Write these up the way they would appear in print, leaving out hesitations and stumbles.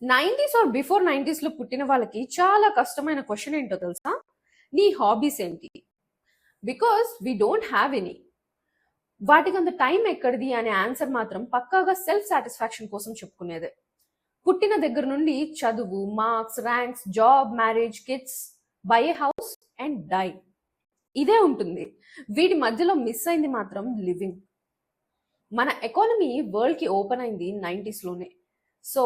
90s are before 90s లో పుట్టిన వాళ్ళకి చాలా కష్టమైన క్వశ్చన్ ఏంటో తెలుసా? నీ హాబీస్ ఏంటి? Because we don't have any. వాటికి అంత టైం ఎక్కడిది అనే ఆన్సర్ మాత్రం పక్కాగా సెల్ఫ్ సాటిస్ఫాక్షన్ కోసం చెప్పుకునేదే. పుట్టిన దగ్గర నుండి చదువు, marks, ranks, job, marriage, kids, buy a house and die, ఇదే ఉంటుంది. వీటి మధ్యలో మిస్ అయింది మాత్రం లివింగ్. మన ఎకానమీ వరల్డ్కి ఓపెన్ అయింది 90s లోనే. సో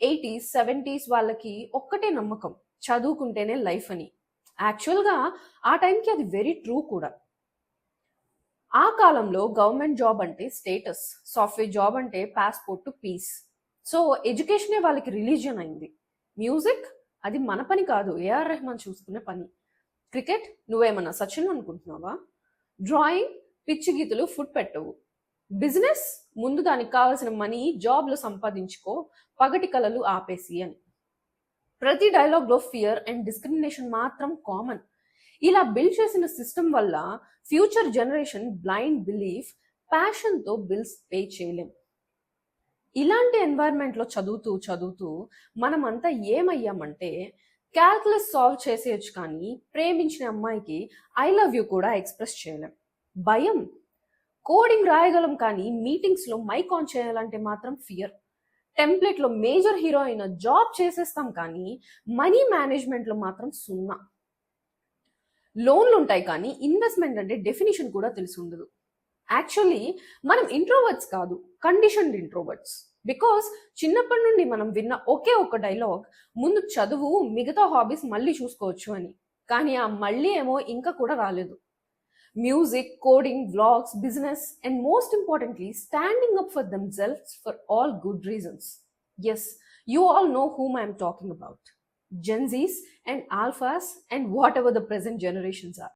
80s 70s వాళ్ళకి ఒక్కటే నమ్మకం, చదువుకుంటేనే లైఫ్ అని. యాక్చువల్గా ఆ టైంకి అది వెరీ ట్రూ కూడా. ఆ కాలంలో గవర్నమెంట్ జాబ్ అంటే స్టేటస్, సాఫ్ట్వేర్ జాబ్ అంటే పాస్పోర్ట్ టు పీస్. సో ఎడ్యుకేషనే వాళ్ళకి రిలీజియన్ అయింది. మ్యూజిక్ అది మన పని కాదు, ఏఆర్ రెహమాన్ చూసుకునే పని. క్రికెట్ నువ్వేమన్నా సచిన్ అనుకుంటున్నావా? డ్రాయింగ్ పిచ్చి గీతలు ఫుడ్ పెట్టవు. బిజినెస్ ముందు దానికి కావాల్సిన మనీ జాబ్లో సంపాదించుకో, పగటి కలలు ఆపేసి అని. ప్రతి డైలాగ్లో ఫియర్ అండ్ డిస్క్రిమినేషన్ మాత్రం కామన్. ఇలా బిల్డ్ చేసిన సిస్టమ్ వల్ల ఫ్యూచర్ జనరేషన్ బ్లైండ్ బిలీఫ్, ప్యాషన్తో బిల్స్ పే చేయలేం. ఇలాంటి ఎన్వైర్న్మెంట్లో చదువుతూ చదువుతూ మనమంతా ఏమయ్యామంటే క్యాల్కులస్ సాల్వ్ చేసేయచ్చు, కానీ ప్రేమించిన అమ్మాయికి ఐ లవ్ యూ కూడా ఎక్స్ప్రెస్ చేయలేం. భయం. కోడింగ్ రాయగలం కానీ మీటింగ్స్లో మైక్ ఆన్ చేయాలంటే మాత్రం ఫియర్. టెంప్లెట్లో మేజర్ హీరో అయిన జాబ్ చేసేస్తాం కానీ మనీ మేనేజ్మెంట్లో మాత్రం సున్నా. లోన్లు ఉంటాయి కానీ ఇన్వెస్ట్మెంట్ అంటే డెఫినిషన్ కూడా తెలిసి ఉండదు. యాక్చువల్లీ మనం ఇంట్రోవర్ట్స్ కాదు, కండిషన్డ్ ఇంట్రోవర్ట్స్. బికాస్ చిన్నప్పటి నుండి మనం విన్న ఒకే ఒక డైలాగ్, ముందు చదువు మిగతా హాబీస్ మళ్ళీ చూసుకోవచ్చు అని. కానీ ఆ మళ్ళీ ఏమో ఇంకా కూడా రాలేదు. Music, coding, vlogs, business, and most importantly, standing up for themselves for all good reasons. Yes, you all know whom I am talking about. Gen Zs and Alphas and whatever the present generations are.